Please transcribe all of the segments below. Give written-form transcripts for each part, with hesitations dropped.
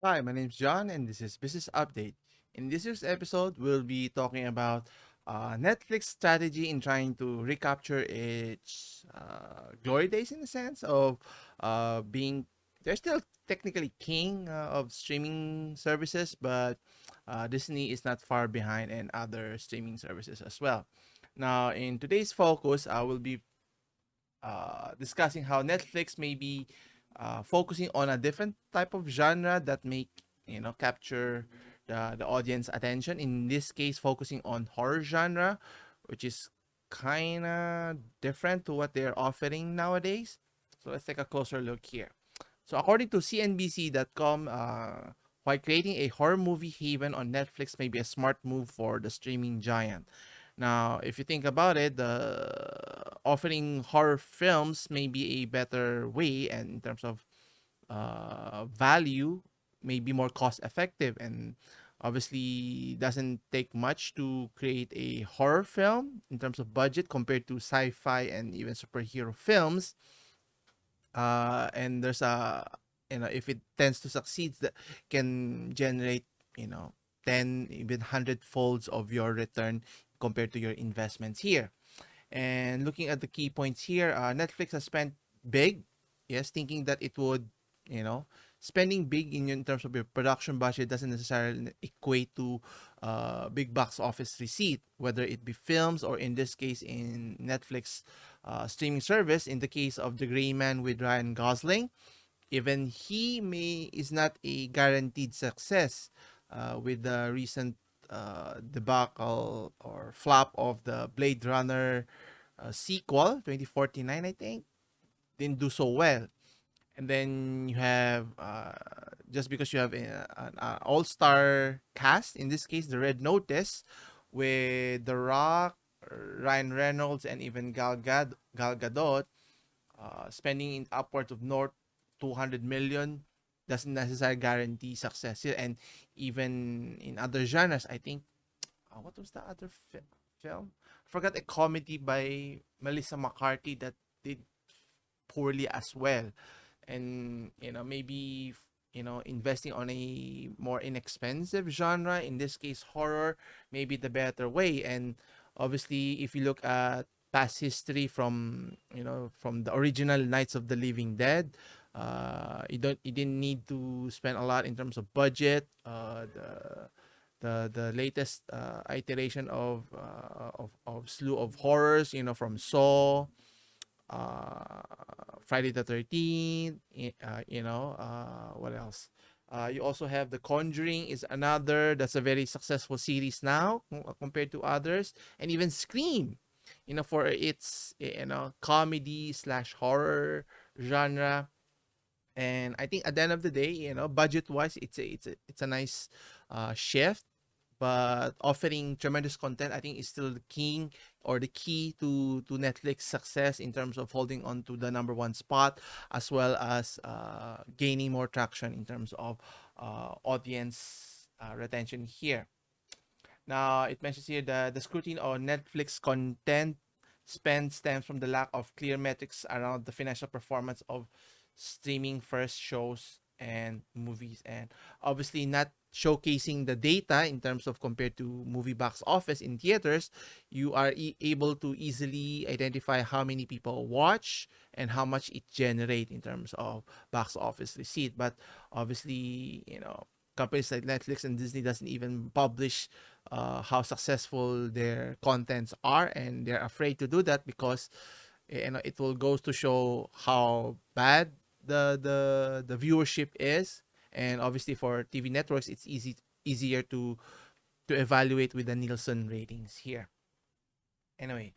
Hi, my name is John, and this is Business Update. In this year's episode, we'll be talking about Netflix strategy in trying to recapture its glory days in the sense of being they're still technically king of streaming services, but Disney is not far behind and other streaming services as well. Now, in today's focus, I will be discussing how Netflix may be focusing on a different type of genre that make capture the audience attention. In this case, focusing on horror genre, which is kind of different to what they're offering nowadays. So let's take a closer look here. So according to CNBC.com, while creating a horror movie haven on Netflix may be a smart move for the streaming giant. Now, if you think about it, the offering horror films may be a better way, and in terms of value, may be more cost effective, and obviously doesn't take much to create a horror film in terms of budget compared to sci-fi and even superhero films. And there's a if it tends to succeed, that can generate you know 10 even 100 folds of your return compared to your investments here. And looking at the key points here, Netflix has spent big, yes, thinking that it would, you know, spending big in terms of your production budget doesn't necessarily equate to big box office receipt, whether it be films or in this case in Netflix streaming service. In the case of The Gray Man with Ryan Gosling, even he may is not a guaranteed success with the recent debacle or flop of the Blade Runner sequel 2049, I think, didn't do so well. And then you have just because you have an all-star cast, in this case the Red Notice, with The Rock, Ryan Reynolds, and even Gal Gadot, spending in upwards of north 200 million doesn't necessarily guarantee success here. And even in other genres, I think, what was the other film? Forgot, a comedy by Melissa McCarthy that did poorly as well. And maybe investing on a more inexpensive genre, in this case horror, may be the better way. And obviously, if you look at past history from from the original Nights of the Living Dead, you didn't need to spend a lot in terms of budget. The latest iteration of slew of horrors, from Saw, uh, Friday the 13th, what else? You also have The Conjuring is another that's a very successful series now compared to others, and even Scream, for its comedy slash horror genre. And I think at the end of the day, budget wise, it's a nice shift, but offering tremendous content, I think, is still the king or the key to Netflix success in terms of holding on to the number one spot, as well as gaining more traction in terms of audience retention here. Now, it mentions here the scrutiny on Netflix content spend stems from the lack of clear metrics around the financial performance of streaming first shows and movies, and obviously not showcasing the data in terms of compared to movie box office in theaters. You are able to easily identify how many people watch and how much it generate in terms of box office receipt. But obviously, companies like Netflix and Disney doesn't even publish how successful their contents are, and they're afraid to do that because it will goes to show how bad the viewership is. And obviously for TV networks, it's easier to evaluate with the Nielsen ratings here. Anyway,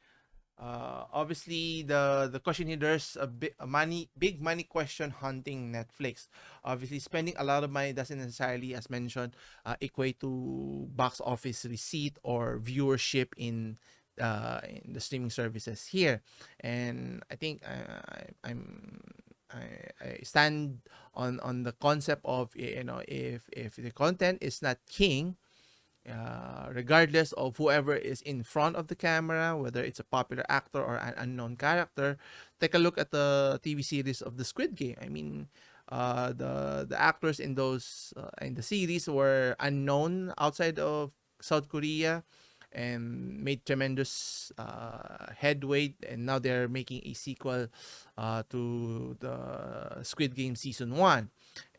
obviously the question here, there's a big money question hunting Netflix. Obviously, spending a lot of money doesn't necessarily, as mentioned, equate to box office receipt or viewership in the streaming services here. And I think I stand on the concept of, if the content is not king, regardless of whoever is in front of the camera, whether it's a popular actor or an unknown character. Take a look at the TV series of the Squid Game. I mean, the actors in those in the series were unknown outside of South Korea, and made tremendous headway, and now they're making a sequel to the Squid Game season 1.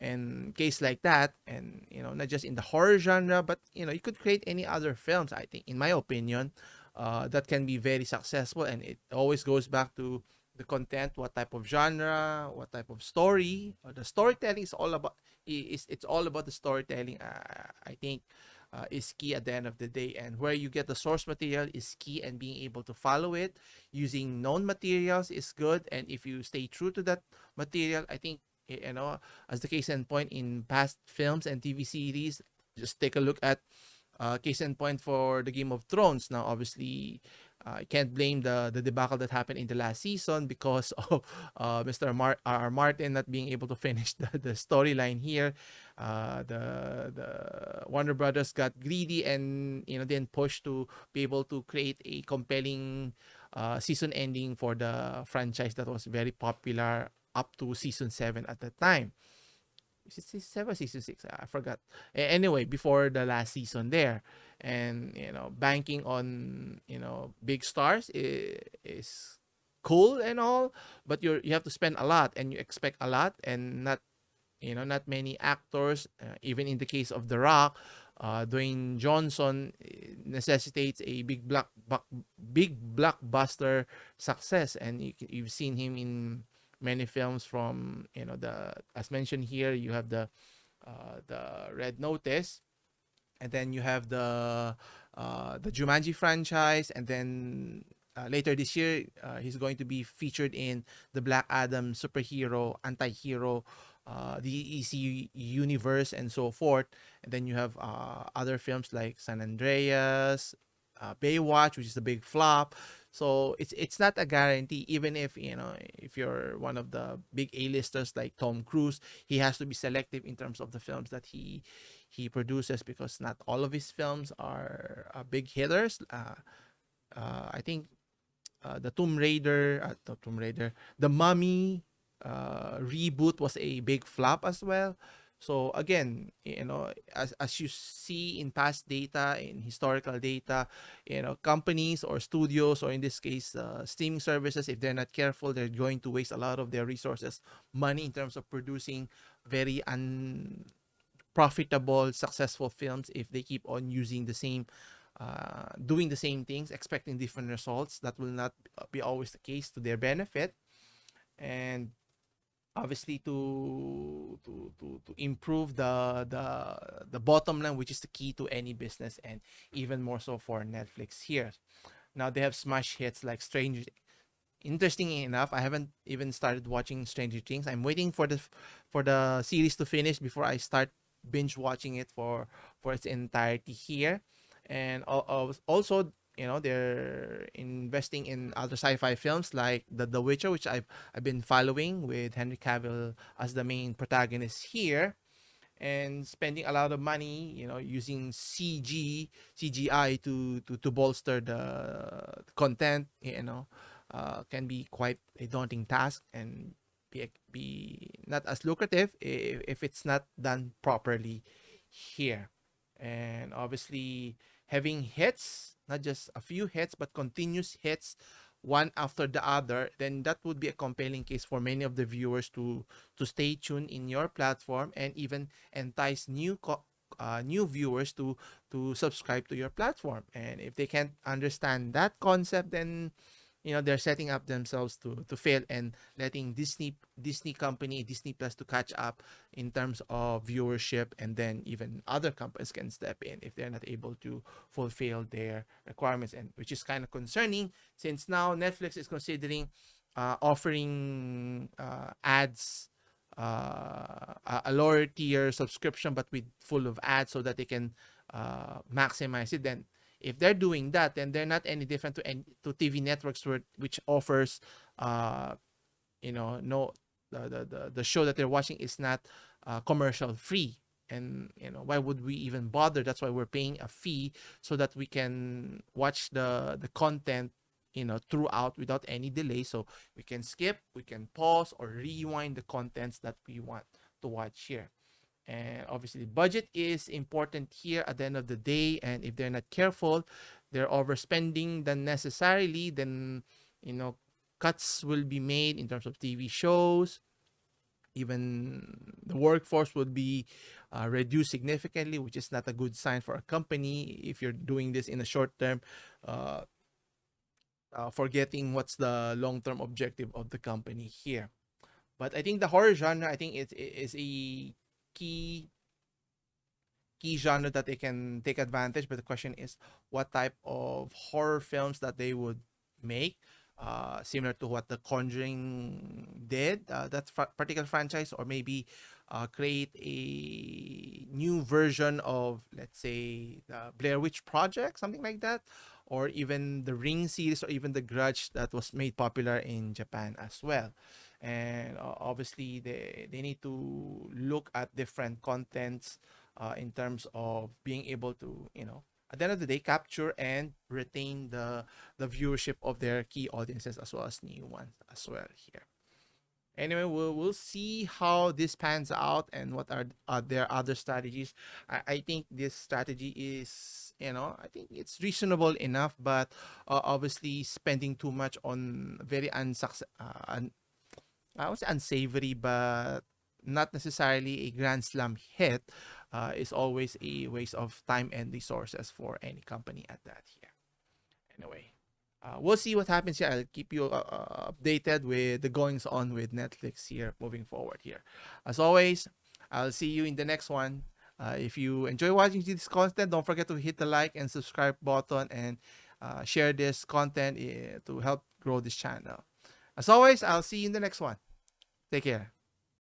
And case like that, and not just in the horror genre, but you could create any other films, I think, in my opinion, that can be very successful. And it always goes back to the content, what type of genre, what type of story. The storytelling is all about, it's all about the storytelling. I think is key at the end of the day, and where you get the source material is key, and being able to follow it using known materials is good. And if you stay true to that material, I think, as the case in point in past films and TV series, just take a look at case in point for the Game of Thrones. Now, obviously, I can't blame the debacle that happened in the last season because of Mr. R. Martin not being able to finish the storyline here. The Warner Brothers got greedy, and then pushed to be able to create a compelling season ending for the franchise that was very popular up to season 7 at the time. Is it season 7, season 6? I forgot. Anyway, before the last season there. And, banking on, big stars is cool and all, but you have to spend a lot, and you expect a lot, and not many actors, even in the case of The Rock, Dwayne Johnson, necessitates a big blockbuster success. And you've seen him in many films, from the, as mentioned here, you have the Red Notice, and then you have the Jumanji franchise, and then later this year, he's going to be featured in the Black Adam superhero anti-hero, the EC universe, and so forth. And then you have other films like San Andreas, Baywatch, which is a big flop. So it's not a guarantee. Even if you're one of the big A-listers like Tom Cruise, he has to be selective in terms of the films that he produces, because not all of his films are big hitters. I think the Tomb Raider, the Mummy reboot was a big flop as well. So again, as you see in past data, in historical data, companies or studios, or in this case, streaming services, if they're not careful, they're going to waste a lot of their resources, money, in terms of producing very unprofitable, successful films, if they keep on using the same doing the same things, expecting different results. That will not be always the case to their benefit. And obviously, to improve the bottom line, which is the key to any business, and even more so for Netflix here. Now they have smash hits like Stranger. Interestingly enough, I haven't even started watching Stranger Things. I'm waiting for the series to finish before I start binge watching it for its entirety here. And also, they're investing in other sci-fi films like the Witcher, which I've been following, with Henry Cavill as the main protagonist here, and spending a lot of money, using CGI to bolster the content, can be quite a daunting task, and be not as lucrative if it's not done properly here. And obviously, having hits, not just a few hits, but continuous hits, one after the other, then that would be a compelling case for many of the viewers to stay tuned in your platform, and even entice new viewers to subscribe to your platform. And if they can't understand that concept, then they're setting up themselves to fail, and letting Disney company, Disney Plus, to catch up in terms of viewership. And then even other companies can step in if they're not able to fulfill their requirements, and which is kind of concerning, since now Netflix is considering offering ads, a lower tier subscription, but with full of ads, so that they can maximize it. Then if they're doing that, then they're not any different to TV networks, which offers no, the show that they're watching is not commercial free. And why would we even bother? That's why we're paying a fee, so that we can watch the content throughout, without any delay, so we can skip, we can pause, or rewind the contents that we want. to watch here. And obviously, budget is important here at the end of the day. And if they're not careful, they're overspending than necessarily, then, you know, cuts will be made in terms of TV shows. Even the workforce would be reduced significantly, which is not a good sign for a company if you're doing this in a short term, uh, forgetting what's the long term objective of the company here. But I think the horror genre, I think it is a key genre that they can take advantage. But the question is, what type of horror films that they would make, similar to what The Conjuring did, that particular franchise, or maybe create a new version of, let's say, the Blair Witch Project, something like that, or even the Ring series, or even the Grudge that was made popular in Japan as well. And obviously, they need to look at different contents in terms of being able to, at the end of the day, capture and retain the viewership of their key audiences as well as new ones as well here. Anyway, we'll see how this pans out and what are their other strategies. I think this strategy is, I think it's reasonable enough, but obviously spending too much on very I would say unsavory, but not necessarily a grand slam hit, is always a waste of time and resources for any company at that here. Anyway, we'll see what happens here. I'll keep you updated with the goings on with Netflix here moving forward here. As always, I'll see you in the next one. If you enjoy watching this content, don't forget to hit the like and subscribe button, and share this content to help grow this channel. As always, I'll see you in the next one. Take care.